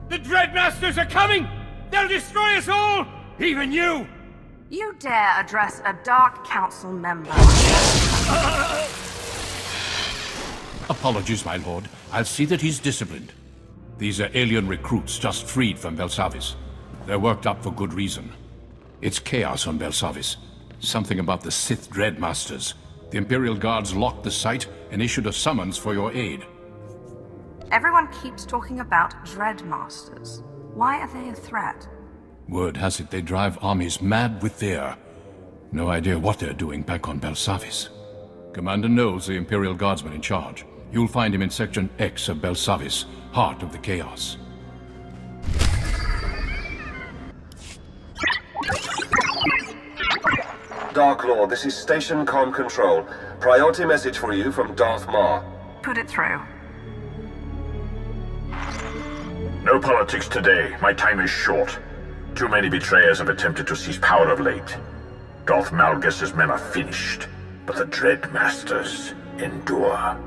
The Dreadmasters are coming! They'll destroy us all! Even you! You dare address a Dark Council member? Apologies, my lord. I'll see that he's disciplined. These are alien recruits just freed from Belsavis. They're worked up for good reason. It's chaos on Belsavis. Something about the Sith Dreadmasters. The Imperial Guards locked the site and issued a summons for your aid. Everyone keeps talking about Dreadmasters. Why are they a threat? Word has it they drive armies mad with fear. No idea what they're doing back on Belsavis. Commander knows the Imperial Guardsman in charge. You'll find him in Section X of Belsavis, heart of the chaos. Dark Lord, this is Station Com Control. Priority message for you from Darth Maul. Put it through. No politics today. My time is short. Too many betrayers have attempted to seize power of late. Darth Malgus's men are finished, but the Dreadmasters endure.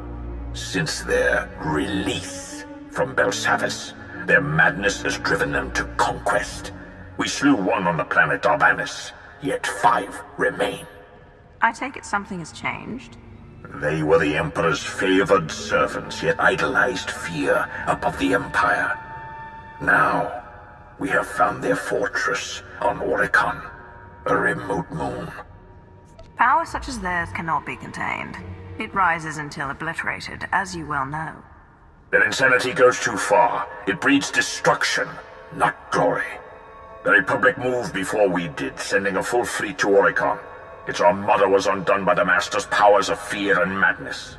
Since their release from Belsavis, their madness has driven them to conquest. We slew one on the planet Darbanis, yet 5 remain. I take it something has changed. They were the Emperor's favored servants, yet idolized fear above the Empire. Now, we have found their fortress on Oricon, a remote moon. Power such as theirs cannot be contained. It rises until obliterated, as you well know. Their insanity goes too far. It breeds destruction, not glory. The Republic moved before we did, sending a full fleet to Oricon. Its armada was undone by the Master's powers of fear and madness.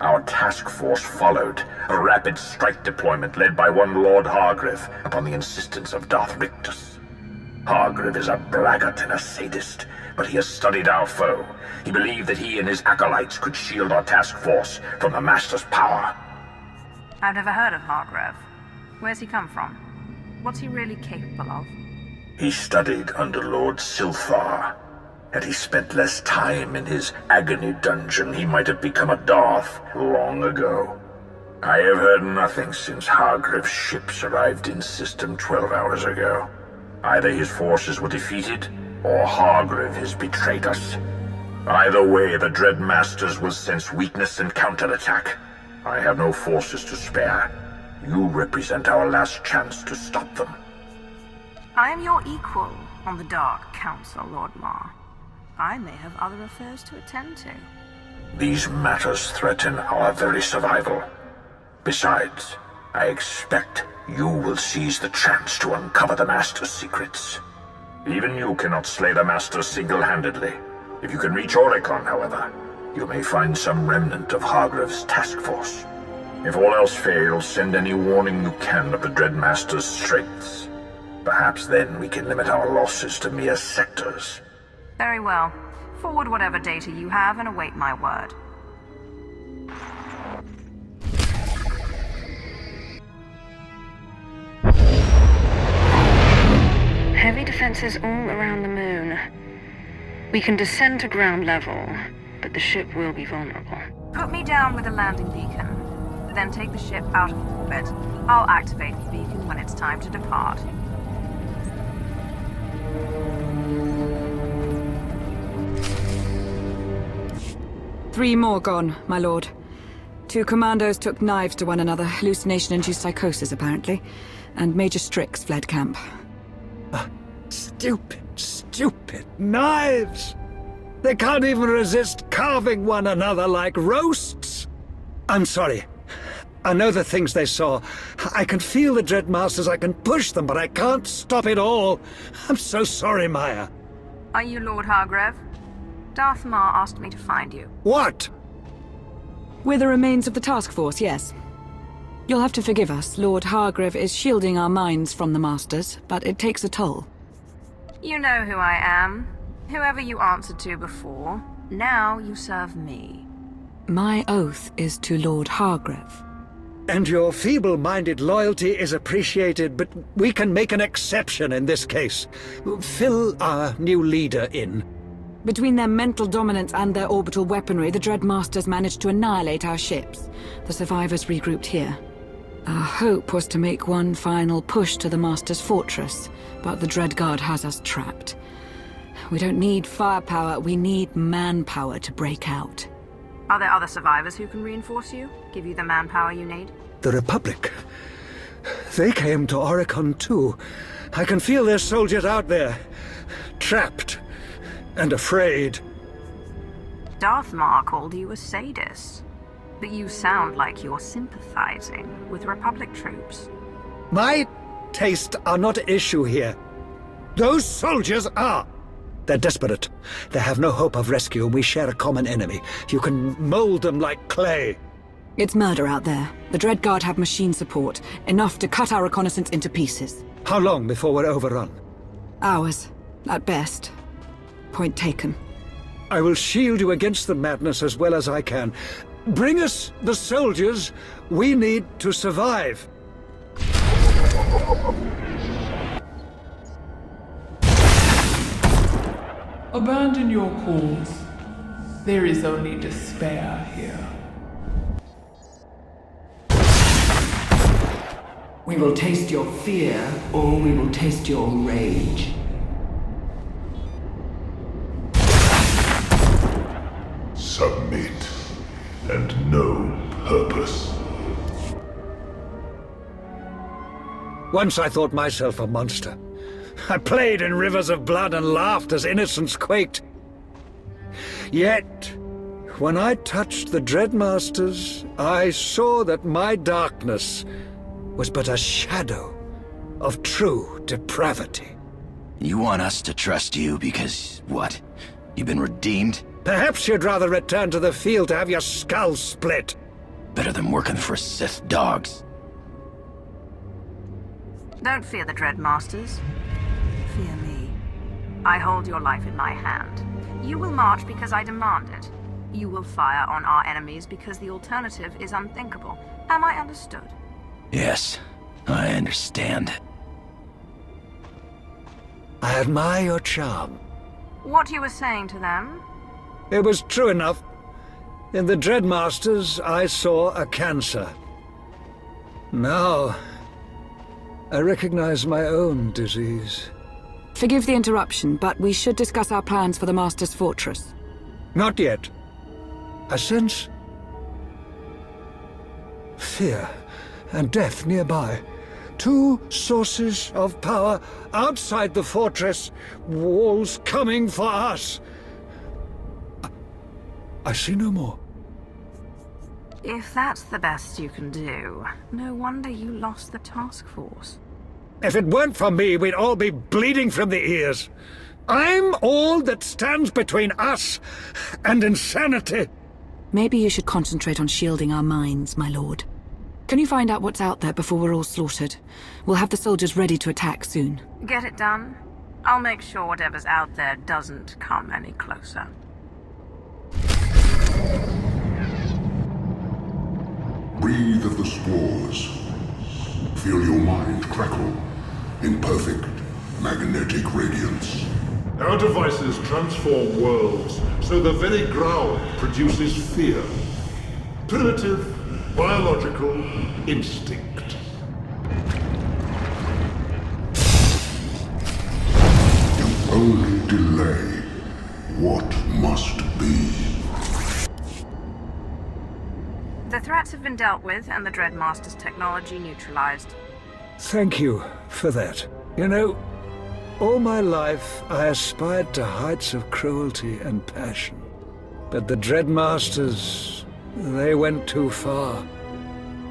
Our task force followed, a rapid strike deployment led by one Lord Hargreave upon the insistence of Darth Rictus. Hargreave is a braggart and a sadist, but he has studied our foe. He believed that he and his acolytes could shield our task force from the Master's power. I've never heard of Hargrave. Where's he come from? What's he really capable of? He studied under Lord SWTOR. Had he spent less time in his agony dungeon, he might have become a Darth long ago. I have heard nothing since Hargreave's ships arrived in System 12 hours ago. Either his forces were defeated, or Hargreave has betrayed us. Either way, the Dreadmasters will sense weakness and counterattack. I have no forces to spare. You represent our last chance to stop them. I am your equal on the Dark Council, Lord Mar. I may have other affairs to attend to. These matters threaten our very survival. Besides, I expect you will seize the chance to uncover the Master's secrets. Even you cannot slay the Master single-handedly. If you can reach Oricon, however, you may find some remnant of Hargreave's task force. If all else fails, send any warning you can of the Dreadmaster's strengths. Perhaps then we can limit our losses to mere sectors. Very well. Forward whatever data you have and await my word. Heavy defenses all around the moon. We can descend to ground level, but the ship will be vulnerable. Put me down with a landing beacon. Then take the ship out of orbit. I'll activate the beacon when it's time to depart. Three more gone, my lord. 2 commandos took knives to one another, hallucination-induced psychosis apparently, and Major Strix fled camp. Stupid knives! They can't even resist carving one another like roasts! I'm sorry. I know the things they saw. I can feel the Dreadmasters, I can push them, but I can't stop it all. I'm so sorry, Maya. Are you Lord Hargrave? Darth Mar asked me to find you. What? We're the remains of the task force, yes. You'll have to forgive us. Lord Hargrave is shielding our minds from the Masters, but it takes a toll. You know who I am. Whoever you answered to before, now you serve me. My oath is to Lord Hargrave. And your feeble-minded loyalty is appreciated, but we can make an exception in this case. Fill our new leader in. Between their mental dominance and their orbital weaponry, the Dreadmasters managed to annihilate our ships. The survivors regrouped here. Our hope was to make one final push to the Master's fortress, but the Dreadguard has us trapped. We don't need firepower, we need manpower to break out. Are there other survivors who can reinforce you? Give you the manpower you need? The Republic. They came to Oricon too. I can feel their soldiers out there, trapped and afraid. Darth Maul called you a sadist, but you sound like you're sympathizing with Republic troops. My tastes are not an issue here. Those soldiers are. They're desperate. They have no hope of rescue, and we share a common enemy. You can mold them like clay. It's murder out there. The Dreadguard have machine support, enough to cut our reconnaissance into pieces. How long before we're overrun? Hours, at best. Point taken. I will shield you against the madness as well as I can. Bring us the soldiers we need to survive. Abandon your cause. There is only despair here. We will taste your fear, or we will taste your rage. Submit, and know purpose. Once I thought myself a monster. I played in rivers of blood and laughed as innocence quaked. Yet, when I touched the Dreadmasters, I saw that my darkness was but a shadow of true depravity. You want us to trust you because, what? You've been redeemed? Perhaps you'd rather return to the field to have your skull split. Better than working for Sith dogs. Don't fear the Dreadmasters. Fear me. I hold your life in my hand. You will march because I demand it. You will fire on our enemies because the alternative is unthinkable. Am I understood? Yes, I understand. I admire your charm. What you were saying to them? It was true enough. In the Dreadmasters, I saw a cancer. Now, I recognize my own disease. Forgive the interruption, but we should discuss our plans for the Master's fortress. Not yet. I sense fear and death nearby. Two sources of power outside the fortress. Walls coming for us. I see no more. If that's the best you can do, no wonder you lost the task force. If it weren't for me, we'd all be bleeding from the ears. I'm all that stands between us and insanity. Maybe you should concentrate on shielding our minds, my lord. Can you find out what's out there before we're all slaughtered? We'll have the soldiers ready to attack soon. Get it done. I'll make sure whatever's out there doesn't come any closer. Breathe of the spores. Feel your mind crackle in perfect magnetic radiance. Our devices transform worlds, so the very ground produces fear. Primitive, biological instinct. You only delay what must be. The threats have been dealt with and the Dreadmaster's technology neutralized. Thank you for that. You know, all my life I aspired to heights of cruelty and passion. But the Dreadmasters, they went too far.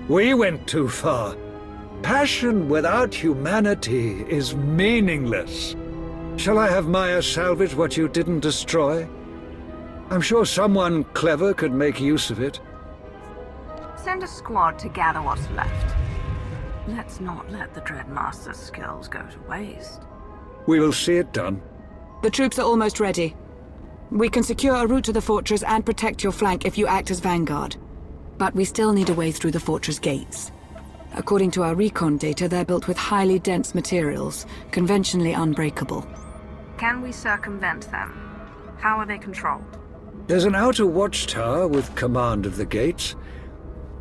We went too far. Passion without humanity is meaningless. Shall I have Maya salvage what you didn't destroy? I'm sure someone clever could make use of it. Send a squad to gather what's left. Let's not let the Dreadmaster's skills go to waste. We will see it done. The troops are almost ready. We can secure a route to the fortress and protect your flank if you act as vanguard. But we still need a way through the fortress gates. According to our recon data, they're built with highly dense materials, conventionally unbreakable. Can we circumvent them? How are they controlled? There's an outer watchtower with command of the gates.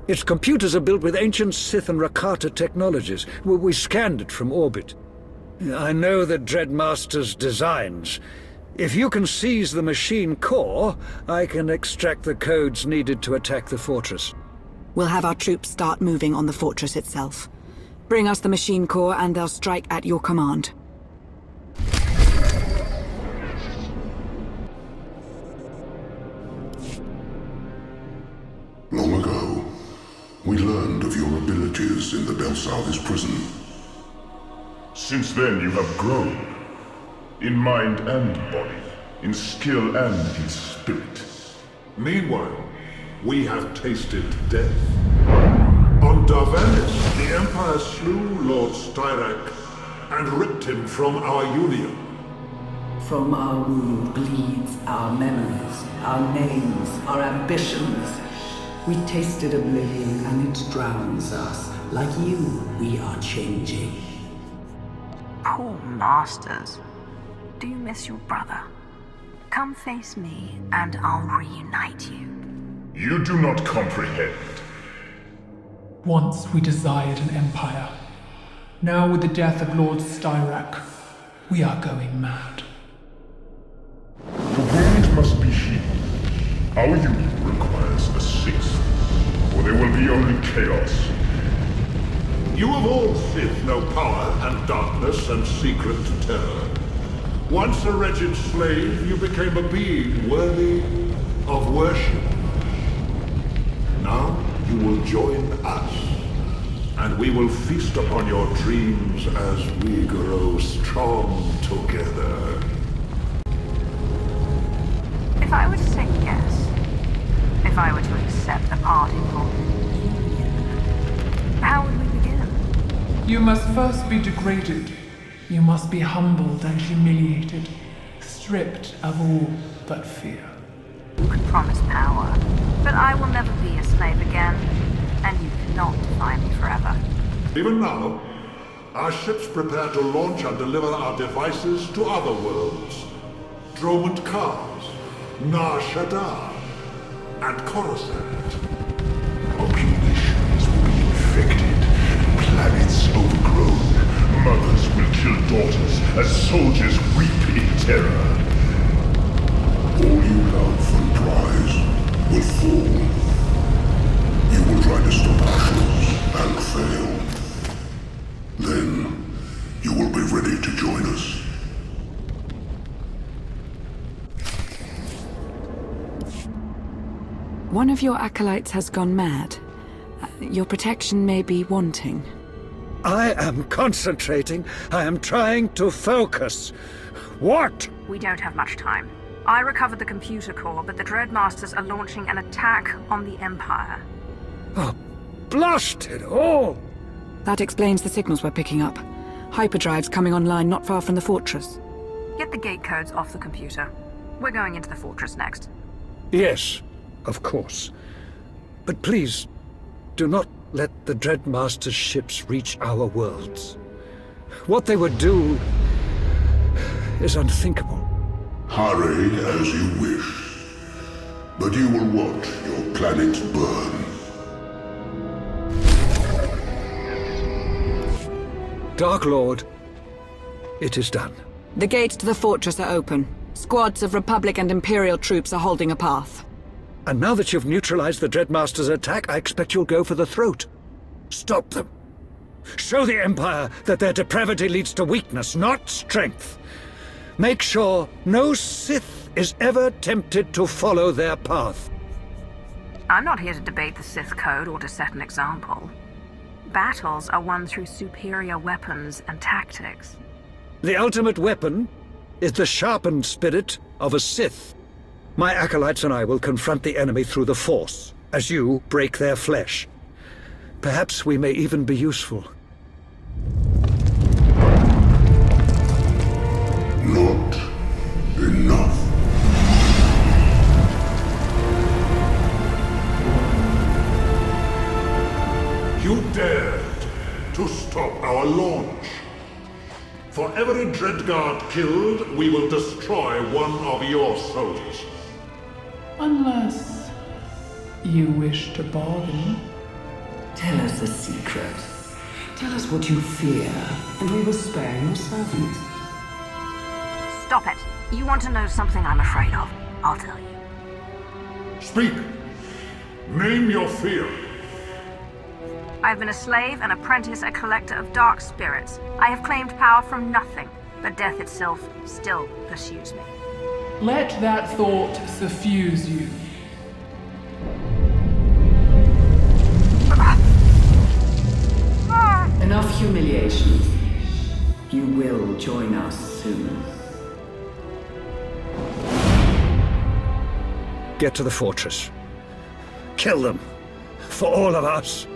Its computers are built with ancient Sith and Rakata technologies. We scanned it from orbit. I know the Dreadmaster's designs. If you can seize the machine core, I can extract the codes needed to attack the fortress. We'll have our troops start moving on the fortress itself. Bring us the machine core and they'll strike at your command. Long ago, we learned of your abilities in the Belsavis prison. Since then you have grown. In mind and body, in skill and in spirit. Meanwhile, we have tasted death. On Darvanis, the Empire slew Lord Styrak and ripped him from our union. From our wound bleeds our memories, our names, our ambitions. We tasted oblivion and it drowns us. Like you, we are changing. Poor Masters. Do you miss your brother? Come face me, and I'll reunite you. You do not comprehend. Once we desired an empire. Now with the death of Lord Styrak, we are going mad. The wound must be healed. Our union requires a sixth, or there will be only chaos. You of all Sith know power and darkness and secret terror. Once a wretched slave, you became a being worthy of worship. Now you will join us, and we will feast upon your dreams as we grow strong together. If I were to say yes, if I were to accept a part in your union, how would we begin? You must first be degraded. You must be humbled and humiliated, stripped of all but fear. You can promise power, but I will never be a slave again, and you cannot define me forever. Even now, our ships prepare to launch and deliver our devices to other worlds. Dromund Kars, Nar Shaddaa, and Coruscant. Populations will be infected, planets overgrown. Mothers will kill daughters as soldiers weep in terror. All you love and prize will fall. You will try to stop Ashes and fail. Then you will be ready to join us. One of your acolytes has gone mad. Your protection may be wanting. I am concentrating. I am trying to focus. What? We don't have much time. I recovered the computer core, but the Dreadmasters are launching an attack on the Empire. Oh, blast it all! That explains the signals we're picking up. Hyperdrives coming online not far from the fortress. Get the gate codes off the computer. We're going into the fortress next. Yes, of course. But please, do not let the Dreadmaster's ships reach our worlds. What they would do is unthinkable. Hurry as you wish, but you will watch your planet burn. Dark Lord, it is done. The gates to the fortress are open. Squads of Republic and Imperial troops are holding a path. And now that you've neutralized the Dreadmaster's attack, I expect you'll go for the throat. Stop them. Show the Empire that their depravity leads to weakness, not strength. Make sure no Sith is ever tempted to follow their path. I'm not here to debate the Sith code or to set an example. Battles are won through superior weapons and tactics. The ultimate weapon is the sharpened spirit of a Sith. My acolytes and I will confront the enemy through the Force, as you break their flesh. Perhaps we may even be useful. Not enough. You dared to stop our launch. For every Dreadguard killed, we will destroy one of your souls. Unless you wish to bargain. Tell us a secret. Tell us what you fear, and we will spare your servants. Stop it. You want to know something I'm afraid of? I'll tell you. Speak! Name your fear. I've been a slave, an apprentice, a collector of dark spirits. I have claimed power from nothing, but death itself still pursues me. Let that thought suffuse you. Enough humiliation. You will join us soon. Get to the fortress. Kill them. For all of us.